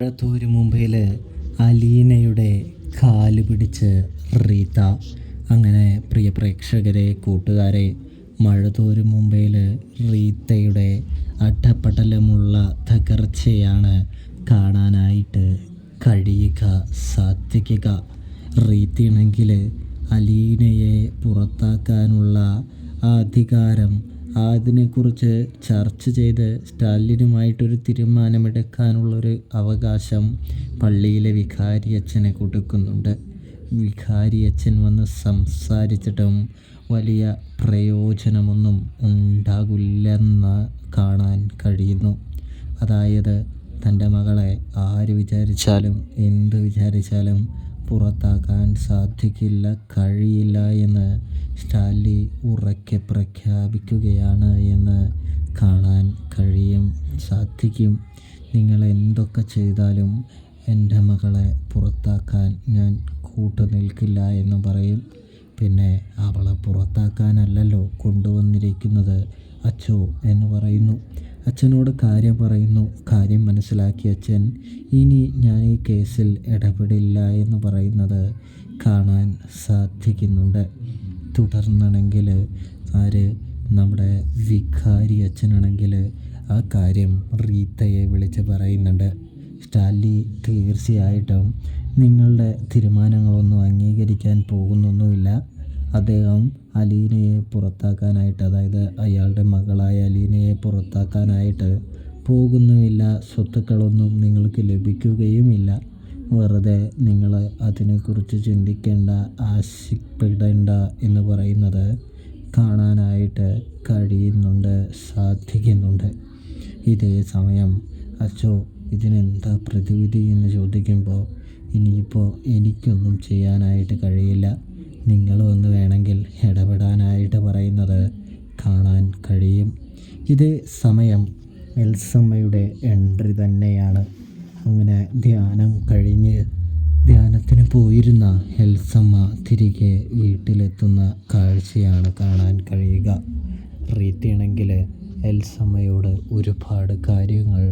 മഴത്തോരു മുമ്പിൽ അലീനയുടെ കാല് പിടിച്ച് റീത്ത. അങ്ങനെ പ്രിയ പ്രേക്ഷകരെ, കൂട്ടുകാരെ, മഴത്തോരു മുമ്പിൽ റീത്തയുടെ അട്ടപ്പടലമുള്ള തകർച്ചയാണ് കാണാനായിട്ട് കഴിയുക, സാധിക്കുക. റീത്തയാണെങ്കിൽ അലീനയെ പുറത്താക്കാനുള്ള അധികാരം, അതിനെക്കുറിച്ച് ചർച്ച ചെയ്ത് സ്റ്റാലിനുമായിട്ടൊരു തീരുമാനമെടുക്കാനുള്ളൊരു അവകാശം പള്ളിയിലെ വികാരിയച്ഛനെ കൊടുക്കുന്നുണ്ട്. വികാരിയച്ഛൻ വന്ന് സംസാരിച്ചിട്ടും വലിയ പ്രയോജനമൊന്നും ഉണ്ടാകില്ലെന്ന് കാണാൻ കഴിയുന്നു. അതായത് തൻ്റെ മകളെ ആര് വിചാരിച്ചാലും എന്ത് വിചാരിച്ചാലും പുറത്താക്കാൻ സാധിക്കില്ല, കഴിയില്ല എന്ന് സ്റ്റാൻലി ഉറക്കെ പ്രഖ്യാപിക്കുകയാണ് എന്ന് കാണാൻ സാധിക്കും. നിങ്ങൾ എന്തൊക്കെ ചെയ്താലും എൻ്റെ മകളെ പുറത്താക്കാൻ ഞാൻ കൂട്ടുനിൽക്കില്ല എന്ന് പറയും. പിന്നെ അവളെ പുറത്താക്കാനല്ലല്ലോ കൊണ്ടുവന്നിരിക്കുന്നത് അച്ചോ എന്ന് പറയുന്നു. അച്ഛനോട് കാര്യം പറയുന്നു. കാര്യം മനസ്സിലാക്കിയ അച്ഛൻ ഇനി ഞാൻ ഈ കേസിൽ ഇടപെടില്ല എന്ന് പറയുന്നത് കാണാൻ സാധിക്കുന്നുണ്ട്. തുടർന്നാണെങ്കിൽ നമ്മുടെ വികാരി അച്ഛനാണെങ്കിൽ ആ കാര്യം റീത്തയെ വിളിച്ച് പറയുന്നുണ്ട്. സ്റ്റാൻലി തീർച്ചയായിട്ടും നിങ്ങളുടെ തീരുമാനങ്ങളൊന്നും അംഗീകരിക്കാൻ പോകുന്നൊന്നുമില്ല. അദ്ദേഹം അലീനയെ പുറത്താക്കാനായിട്ട്, അതായത് അയാളുടെ മകളായ അലീനയെ പുറത്താക്കാനായിട്ട് പോകുന്നുമില്ല. സ്വത്തുക്കളൊന്നും നിങ്ങൾക്ക് ലഭിക്കുകയുമില്ല. വെറുതെ നിങ്ങൾ അതിനെക്കുറിച്ച് ചിന്തിക്കേണ്ട, ആശങ്കപ്പെടേണ്ട എന്ന് പറയുന്നത് കാണാനായിട്ട് കഴിയുന്നുണ്ട്, സാധിക്കുന്നുണ്ട്. ഇതേ സമയം അച്ചോ ഇതിനെന്താ പ്രതിവിധി എന്ന് ചോദിക്കുമ്പോൾ ഇനിയിപ്പോൾ എനിക്കൊന്നും ചെയ്യാനായിട്ട് കഴിയില്ല, നിങ്ങൾ വന്ന് വേണമെങ്കിൽ ഇടപെടാനായിട്ട് പറയുന്നത് കാണാൻ കഴിയും. ഇതേ സമയം എൽസമ്മയുടെ എൻട്രി തന്നെയാണ്. അങ്ങനെ ധ്യാനം കഴിഞ്ഞ് ധ്യാനത്തിന് പോയിരുന്ന എൽസമ്മ തിരികെ വീട്ടിലെത്തുന്ന കാഴ്ചയാണ് കാണാൻ കഴിയുക. റീത്തയാണെങ്കിൽ എൽസമ്മയോട് ഒരുപാട് കാര്യങ്ങൾ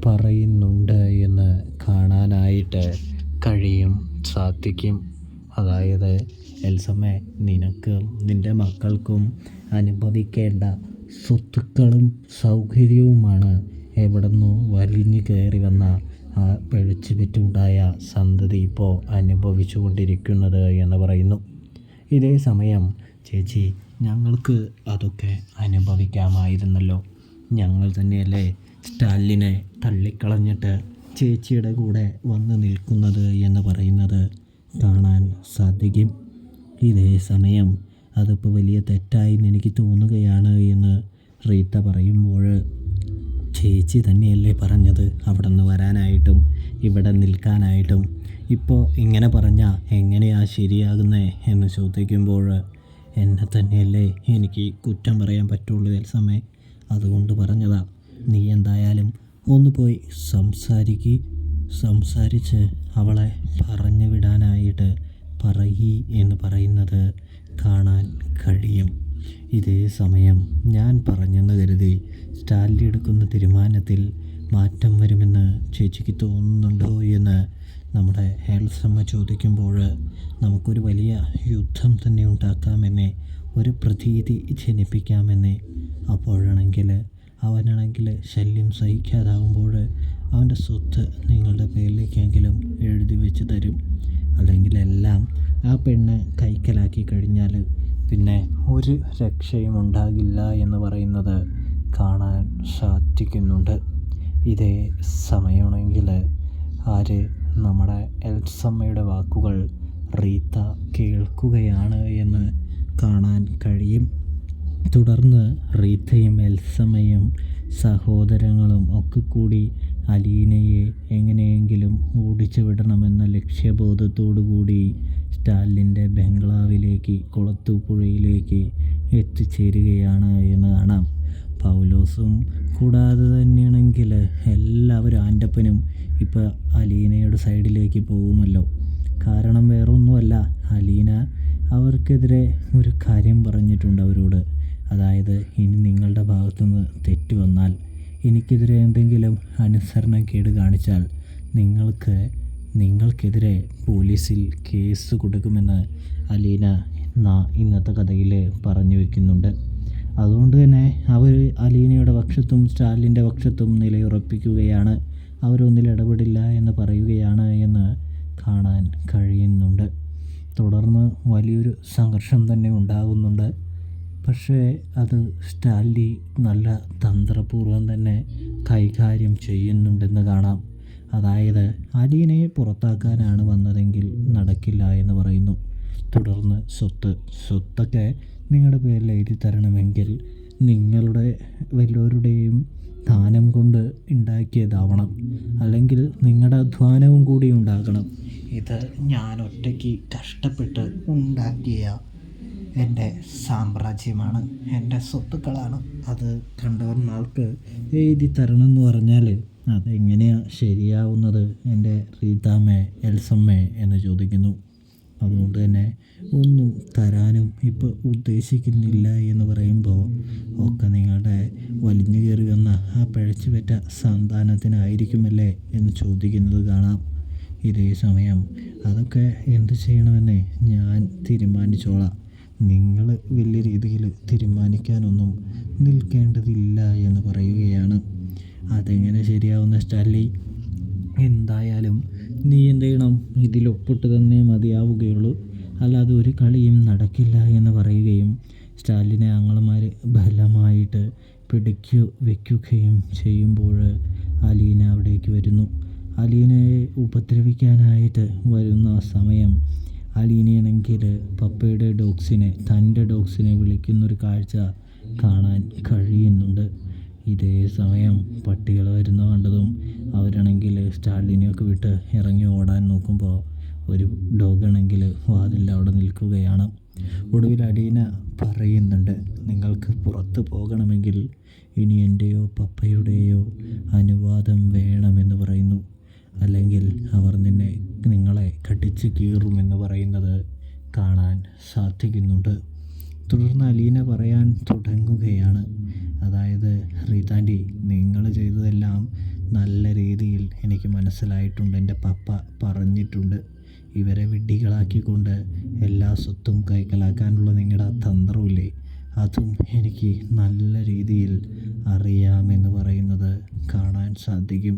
പറയുന്നുണ്ട് എന്ന് കാണാനായിട്ട് സാധിക്കും. അതായത് എൽസമ്മേ, നിനക്കും നിൻ്റെ മക്കൾക്കും അനുഭവിക്കേണ്ട സ്വത്തുക്കളും സൗകര്യവുമാണ് എവിടുന്നോ വലിഞ്ഞു കയറി വന്ന ആ പിഴച്ചുപറ്റുണ്ടായ സന്തതി ഇപ്പോൾ അനുഭവിച്ചു കൊണ്ടിരിക്കുന്നത് എന്ന് പറയുന്നു. ഇതേ സമയം ചേച്ചി, ഞങ്ങൾക്ക് അതൊക്കെ അനുഭവിക്കാമായിരുന്നല്ലോ. ഞങ്ങൾ തന്നെയല്ലേ സ്റ്റാലിനെ തള്ളിക്കളഞ്ഞിട്ട് ചേച്ചിയുടെ കൂടെ വന്ന് നിൽക്കുന്നത് എന്ന് പറയുന്നത് കാണാൻ സാധിക്കും. ഇതേ സമയം അതിപ്പോൾ വലിയ തെറ്റായിന്ന് എനിക്ക് തോന്നുകയാണ് എന്ന് റീത്ത പറയുമ്പോൾ, ചേച്ചി തന്നെയല്ലേ പറഞ്ഞത് അവിടെ നിന്ന് വരാനായിട്ടും ഇവിടെ നിൽക്കാനായിട്ടും, ഇപ്പോൾ ഇങ്ങനെ പറഞ്ഞാൽ എങ്ങനെയാണ് ശരിയാകുന്നത് എന്ന് ചോദിക്കുമ്പോൾ, എന്നെ തന്നെയല്ലേ എനിക്ക് കുറ്റം പറയാൻ പറ്റുള്ളൂ എൽസമ്മേ, അതുകൊണ്ട് പറഞ്ഞതാ. നീ എന്തായാലും ഒന്ന് പോയി സംസാരിച്ച് അവളെ പറഞ്ഞു വിടാനായിട്ട് എന്ന് പറയുന്നത് കാണാൻ കഴിയും. ഇതേ സമയം ഞാൻ പറഞ്ഞെന്ന് കരുതി സ്റ്റാൻലി എടുക്കുന്ന തീരുമാനത്തിൽ മാറ്റം വരുമെന്ന് ചേച്ചിക്ക് തോന്നുന്നുണ്ടോ എന്ന് നമ്മുടെ എൽസമ്മ ചോദിക്കുമ്പോൾ, നമുക്കൊരു വലിയ യുദ്ധം തന്നെ ഉണ്ടാക്കാമെന്നേ, ഒരു പ്രതീതി ജനിപ്പിക്കാമെന്നേ. അവനാണെങ്കിൽ ശല്യം സഹിക്കാതാവുമ്പോൾ അവൻ്റെ സ്വത്ത് നിങ്ങളുടെ പേരിലേക്കെങ്കിലും എഴുതി വെച്ച് തരും. അല്ലെങ്കിൽ എല്ലാം ആ പെണ്ണ് കൈക്കലാക്കി കഴിഞ്ഞാൽ പിന്നെ ഒരു രക്ഷയും ഉണ്ടാകില്ല എന്ന് പറയുന്നത് കാണാൻ സാധിക്കുന്നുണ്ട്. ഇതേ സമയമാണെങ്കിൽ നമ്മുടെ എൽസമ്മയുടെ വാക്കുകൾ റീത്ത കേൾക്കുകയാണ് എന്ന് കാണാൻ കഴിയും. തുടർന്ന് റീത്തയും എൽസമ്മയും സഹോദരങ്ങളും ഒക്കെ കൂടി അലീനയെ എങ്ങനെയെങ്കിലും ഓടിച്ചു വിടണമെന്ന ലക്ഷ്യബോധത്തോടു കൂടി സ്റ്റാലിൻ്റെ ബംഗ്ലാവിലേക്ക്, കുളത്തൂപ്പുഴയിലേക്ക് എത്തിച്ചേരുകയാണ് എന്ന് കാണാം. പൗലോസും കൂടാതെ തന്നെയാണെങ്കിൽ എല്ലാവരും ആൻ്റപ്പനും ഇപ്പോൾ അലീനയുടെ സൈഡിലേക്ക് പോകുമല്ലോ. കാരണം വേറൊന്നുമല്ല, അലീന അവർക്കെതിരെ ഒരു കാര്യം പറഞ്ഞിട്ടുണ്ട് അവരോട്. അതായത് ഇനി നിങ്ങളുടെ ഭാഗത്തുനിന്ന് തെറ്റ് വന്നാൽ, എനിക്കെതിരെ എന്തെങ്കിലും അനുസരണക്കേട് കാണിച്ചാൽ നിങ്ങൾക്കെതിരെ പോലീസിൽ കേസ് കൊടുക്കുമെന്ന് അലീന ഇന്നത്തെ കഥയിൽ പറഞ്ഞു വയ്ക്കുന്നുണ്ട്. അതുകൊണ്ട് തന്നെ അവർ അലീനയുടെ പക്ഷത്തും സ്റ്റാലിൻ്റെ പക്ഷത്തും നിലയുറപ്പിക്കുകയാണ്. അവരൊന്നിൽ ഇടപെടില്ല എന്ന് പറയുകയാണ് എന്ന് കാണാൻ കഴിയുന്നുണ്ട്. തുടർന്ന് വലിയൊരു സംഘർഷം തന്നെ ഉണ്ടാകുന്നുണ്ട്. പക്ഷേ അത് സ്റ്റാലിൻ നല്ല തന്ത്രപൂർവ്വം തന്നെ കൈകാര്യം ചെയ്യുന്നുണ്ടെന്ന് കാണാം. അതായത് അലീനയെ പുറത്താക്കാനാണ് വന്നതെങ്കിൽ നടക്കില്ല എന്ന് പറയുന്നു. തുടർന്ന് സ്വത്തൊക്കെ നിങ്ങളുടെ പേരിൽ എഴുതി തരണമെങ്കിൽ നിങ്ങളുടെ വല്ലവരുടെയും ദാനം കൊണ്ട് ഉണ്ടാക്കിയതാവണം, അല്ലെങ്കിൽ നിങ്ങളുടെ അധ്വാനവും കൂടി ഉണ്ടാകണം. ഇത് ഞാൻ ഒറ്റയ്ക്ക് കഷ്ടപ്പെട്ട് ഉണ്ടാക്കിയ എൻ്റെ സാമ്രാജ്യമാണ്, എൻ്റെ സ്വത്തുക്കളാണ്. അത് കണ്ടവന്മാർക്ക് എഴുതി തരണം എന്ന് പറഞ്ഞാൽ അതെങ്ങനെയാണ് ശരിയാവുന്നത് എൻ്റെ റീതാമ്മേ, എൽസമ്മേ എന്ന് ചോദിക്കുന്നു. അതുകൊണ്ട് തന്നെ ഒന്നും തരാനും ഇപ്പോൾ ഉദ്ദേശിക്കുന്നില്ല എന്ന് പറയുമ്പോൾ ഒക്കെ നിങ്ങളുടെ വലിഞ്ഞു കയറി വന്ന ആ പിഴച്ചു പറ്റ സന്താനത്തിനായിരിക്കുമല്ലേ എന്ന് ചോദിക്കുന്നത് കാണാം. ഇതേ സമയം അതൊക്കെ എന്ത് ചെയ്യണമെന്ന് ഞാൻ തീരുമാനിച്ചോളാം, നിങ്ങൾ വലിയ രീതിയിൽ തീരുമാനിക്കാനൊന്നും നിൽക്കേണ്ടതില്ല എന്ന് പറയുകയാണ്. അതെങ്ങനെ ശരിയാവുന്ന സ്റ്റാലിൻ, എന്തായാലും നീ എന്ത് ചെയ്യണം, ഇതിലൊപ്പിട്ട് തന്നേ മതിയാവുകയുള്ളൂ, അല്ലാതെ ഒരു കളിയും നടക്കില്ല എന്ന് പറയുകയും സ്റ്റാലിനെ ആങ്ങളമാർ ബലമായിട്ട് വയ്ക്കുകയും ചെയ്യുമ്പോൾ അലീന അവിടേക്ക് വരുന്നു. അലീനയെ ഉപദ്രവിക്കാനായിട്ട് വരുന്ന ആ സമയം അലീനയാണെങ്കിൽ പപ്പയുടെ തൻ്റെ ഡോഗ്സിനെ വിളിക്കുന്നൊരു കാഴ്ച കാണാൻ കഴിയുന്നുണ്ട്. ഇതേ സമയം പട്ടികൾ വരുന്ന കണ്ടതും അവരാണെങ്കിൽ സ്റ്റാലിനെയൊക്കെ വിട്ട് ഇറങ്ങി ഓടാൻ നോക്കുമ്പോൾ ഒരു ഡോഗാണെങ്കിൽ വാതിലിൽ അവിടെ നിൽക്കുകയാണ്. ഒടുവിൽ അലീന പറയുന്നുണ്ട്, നിങ്ങൾക്ക് പുറത്ത് പോകണമെങ്കിൽ ഇനി എൻ്റെയോ പപ്പയുടെയോ അനുവാദം വേണമെന്ന് പറയുന്നു, അല്ലെങ്കിൽ അവർ നിങ്ങളെ കടിച്ച് കീറുമെന്ന് പറയുന്നത് കാണാൻ സാധിക്കുന്നുണ്ട്. തുടർന്ന് അലീന പറയാൻ തുടങ്ങുകയാണ്, അതായത് റീതാൻറ്റി, നിങ്ങൾ ചെയ്തതെല്ലാം നല്ല രീതിയിൽ എനിക്ക് മനസ്സിലായിട്ടുണ്ട്. എൻ്റെ പപ്പ പറഞ്ഞിട്ടുണ്ട്, ഇവരെ വിഡ്ഢികളാക്കിക്കൊണ്ട് എല്ലാ സ്വത്തും കൈക്കലാക്കാനുള്ള നിങ്ങളുടെ തന്ത്രമില്ലേ, അതും എനിക്ക് നല്ല രീതിയിൽ അറിയാമെന്ന് പറയുന്നത് കാണാൻ സാധിക്കും.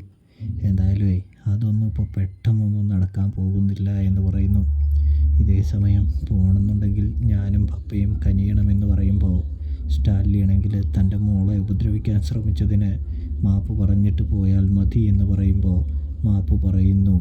എന്തായാലും അതൊന്നും ഇപ്പോൾ പെട്ടെന്നൊന്നും നടക്കാൻ പോകുന്നില്ല എന്ന് പറയുന്നു. ഇതേ സമയം പോകണമെന്നുണ്ടെങ്കിൽ ഞാനും പപ്പയും കനിയണമെന്ന് പറയുമ്പോൾ സ്റ്റാലിനാണെങ്കിൽ തൻ്റെ മോളെ ഉപദ്രവിക്കാൻ ശ്രമിച്ചതിന് മാപ്പ് പറഞ്ഞിട്ട് പോയാൽ മതി എന്ന് പറയുമ്പോൾ മാപ്പ് പറയുന്നു